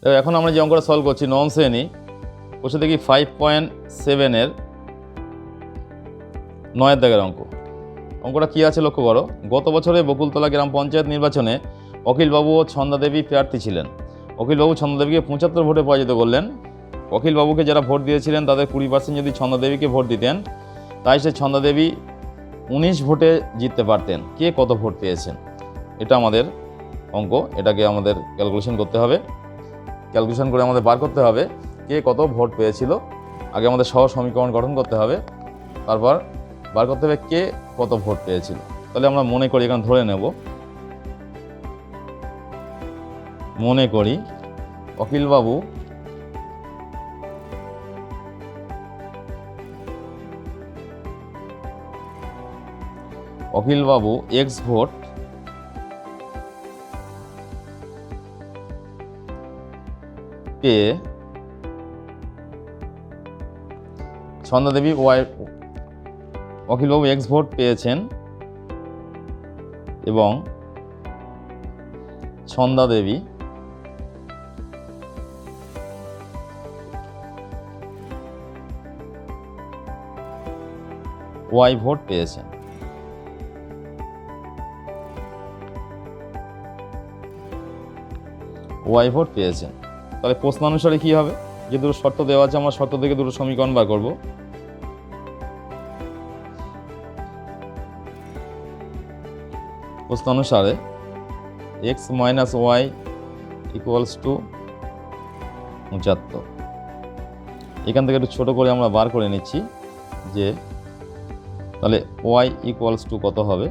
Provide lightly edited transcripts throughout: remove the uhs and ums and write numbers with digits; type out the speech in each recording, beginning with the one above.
এখন আমরা যে অঙ্কটা সলভ করছি নবম শ্রেণী, বসে দেখি 5.7-এর 9 দাগের অঙ্ক। অঙ্কটা কী আছে লক্ষ্য করো। গত বছরে বকুলতলা গ্রাম পঞ্চায়েত নির্বাচনে অখিলবাবু ও ছন্দাদেবী প্রার্থী ছিলেন। অখিলবাবু ছন্দাদেবীকে 75 ভোটে পরাজিত করলেন। অখিলবাবুকে যারা ভোট দিয়েছিলেন তাদের 20% যদি ছন্দাদেবীকে ভোট দিতেন, তাই সে ছন্দাদেবী 19 ভোটে জিততে পারতেন। কে কত ভোট পেয়েছেন? এটা আমাদের অঙ্ক। এটাকে আমাদের ক্যালকুলেশন করতে হবে। ক্যালকুলেশন করে আমাদের বার করতে হবে কে কত ভোট পেয়েছিল। আগে আমাদের সহ সমীকরণ গঠন করতে হবে, তারপর বার করতে হবে কে কত ভোট পেয়েছিল। তাহলে আমরা মনে করি, এখানে ধরে নেব, মনে করি অখিলবাবু এক্স ভোট পেয়ে ছন্দাদেবী অখিলবাবু এক্স ভোট পেয়েছেন এবং ছন্দাদেবী ওয়াই ভোট পেয়েছেন। ওয়াই ভোট পেয়েছেন। তাহলে প্রশ্নানুসারে কী হবে? যে দুটো শর্ত দেওয়া আছে, আমরা শর্ত থেকে দুটো সমীকরণ বার করব। প্রশ্নানুসারে X minus Y equals to 75। এখান থেকে একটু ছোটো করে আমরা বার করে নিচ্ছি যে তাহলে ওয়াই ইকুয়ালস টু কত হবে?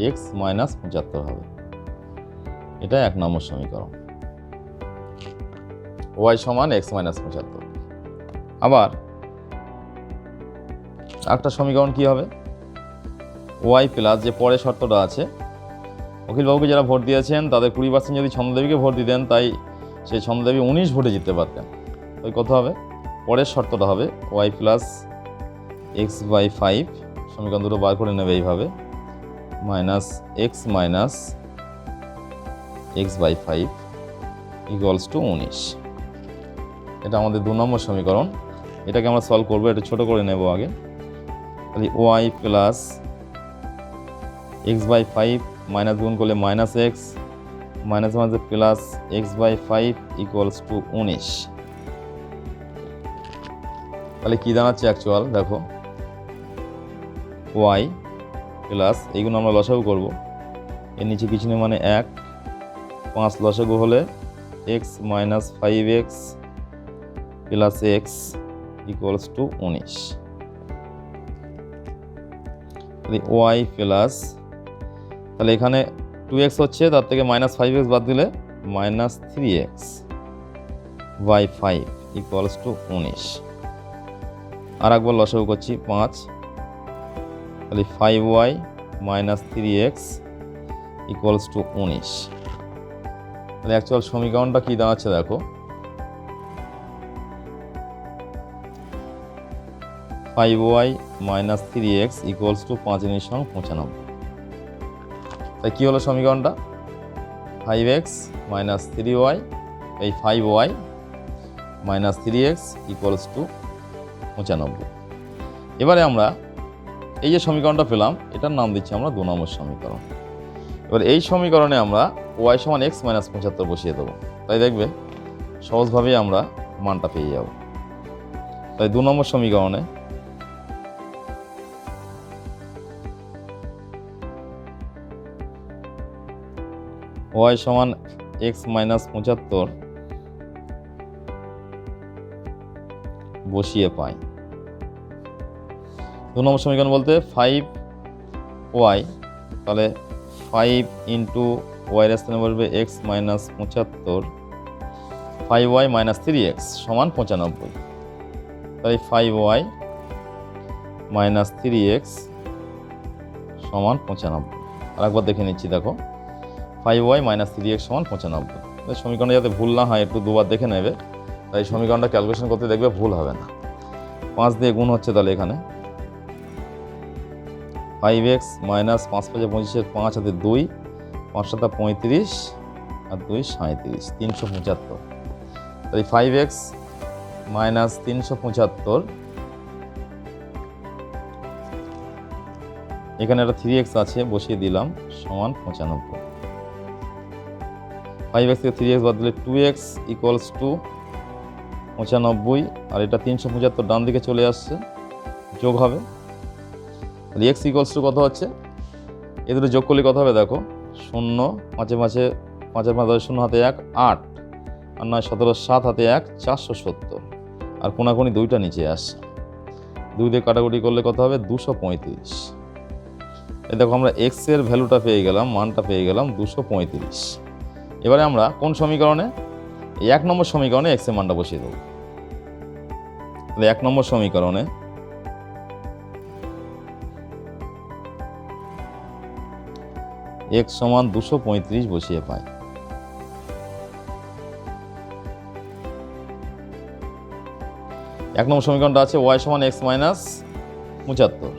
এক্স মাইনাস 75 হবে। এটা 1 নম্বর সমীকরণ। ওয়াই সমান এক্স মাইনাস 75। আবার একটা সমীকরণ কি হবে? ওয়াই প্লাস, যে পরের শর্তটা আছে, অখিলবাবুকে যারা ভোট দিয়েছেন তাদের 20% যদি ছন্দাদেবীকে ভোট দিতেন, তাই সেই ছন্দাদেবী 19 ভোটে জিততে পারতেন। তাই কত হবে? পরের শর্তটা হবে ওয়াই প্লাস এক্স বাই 5, সমীকরণ দুটো বার করে নেবে এইভাবে, minus x minus x by 5 equals to 19। এটা আমাদের 2 নম্বর সমীকরণ। এটাকে আমরা সলভ করবো, এটা ছোটো করে নেব আগে। তাহলে y plus x by 5 minus গুণ করলে minus x, minus minus plus x by 5 equals to 19। তাহলে কী দাঁড়াচ্ছে অ্যাকচুয়াল? দেখো, ওয়াই প্লাস, এইগুলো আমরা লসাগু করব, এর নিচে কিছু নেই মানে 1, 5 লসাগু হলে x minus 5x plus x equals to 19। তাহলে ওয়াই প্লাস, তাহলে এখানে 2x হচ্ছে, তার থেকে মাইনাস 5x বাদ দিলে minus 3x by 5 equals to 19। আর একবার লসাগু করছি 5, তাহলে 5y minus 3x equals to 19। তাহলে অ্যাকচুয়াল সমীকরণটা কী দাঁড়াচ্ছে দেখো, 5y minus 3x equals to 5 × 95। তাই কী হলো সমীকরণটা? 5x মাইনাস 3y, এই 5y minus 3x equals to 95। এবারে আমরা এই যে সমীকরণটা পেলাম, এটার নাম দিচ্ছি আমরা 2 নম্বর সমীকরণ। এবার এই সমীকরণে আমরা ওয়াই সমান এক্স মাইনাস 75 বসিয়ে দেবো। তাই দেখবে সহজভাবেই আমরা মানটা পেয়ে যাব। তাই 2 নম্বর সমীকরণে ওয়াই সমান এক্স মাইনাস 75 বসিয়ে পাই। 2 নম্বর সমীকরণ বলতে 5y, তাহলে 5 ইন্টু ওয়াই এর স্থানে বলবে x minus 75, 5y minus 3x সমান 95। তাই 5y মাইনাস 3x সমান 95। আর একবার দেখে নিচ্ছি, দেখো 5y মাইনাস 3x সমান 95। সমীকরণটা যাতে ভুল না হয় একটু দুবার দেখে নেবে, তাই সমীকরণটা ক্যালকুলেশন করতে দেখবে ভুল হবে না। 5 দিয়ে গুণ হচ্ছে, তাহলে এখানে 5x মাইনাস 5 × 5 = 25, 5 হাতে 2, 5 × 7 = 35 আর 2 = 37, 375। তাই 5x মাইনাস 375, এখানে একটা 3x আছে বসিয়ে দিলাম, সমান 95। 5x থেকে 3x বাদ দিলে 2x ইকুয়ালস টু 95, আর এটা 375 ডান দিকে চলে আসছে, যোগ হবে। তাহলে x ইকুয়ালস টু কত হচ্ছে, এ দুটো যোগ করলে কত হবে দেখো, 0 5 5 0 হাতে 1 8, আর 9 17 7 হাতে 1 470, আর কোনাকুনি দুইটা নিচে আসছে, 2 দিয়ে কাটাকুটি করলে কত হবে 235। এই দেখো আমরা x এর ভ্যালুটা পেয়ে গেলাম, মানটা পেয়ে গেলাম 235। এবারে আমরা কোন সমীকরণে, এই 1 নম্বর সমীকরণে x এর মানটা বসিয়ে দেবো। তাহলে 1 নম্বর সমীকরণে x সমান 235 বসিয়ে পাই। এক নম্বর সমীকরণটা আছে y সমান x মাইনাস 75,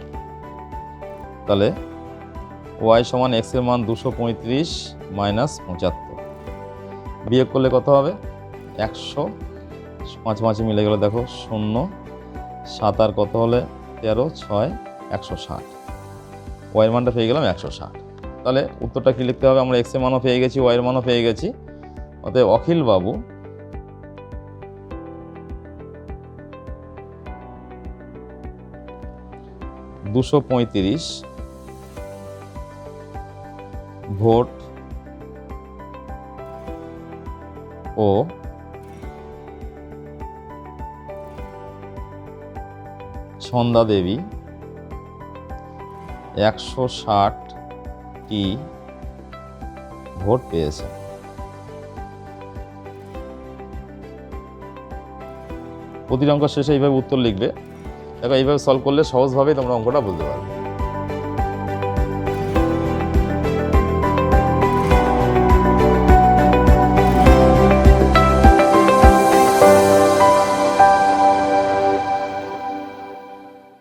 তাহলে y সমান x এর মান 235 মাইনাস 75, বিয়োগ করলে কত হবে 100, 5 5 মিলে গেলে দেখো 0 7 আর কত হলে 13 6 160, y এর মানটা পেয়ে গেলাম 160। তাহলে উত্তরটা কি লিখতে হবে, আমরা x এর মানও পেয়ে গেছি, y এর মানও পেয়ে গেছি, অতএব অখিল বাবু $235 ভোট ও ছন্দা দেবী 160টি ভোট পেয়েছে। প্রতিটি অঙ্ক শেষে এইভাবে উত্তর লিখবে। দেখো এইভাবে সলভ করলে সহজভাবেই তোমরা অঙ্কটা বুঝতে পারবে।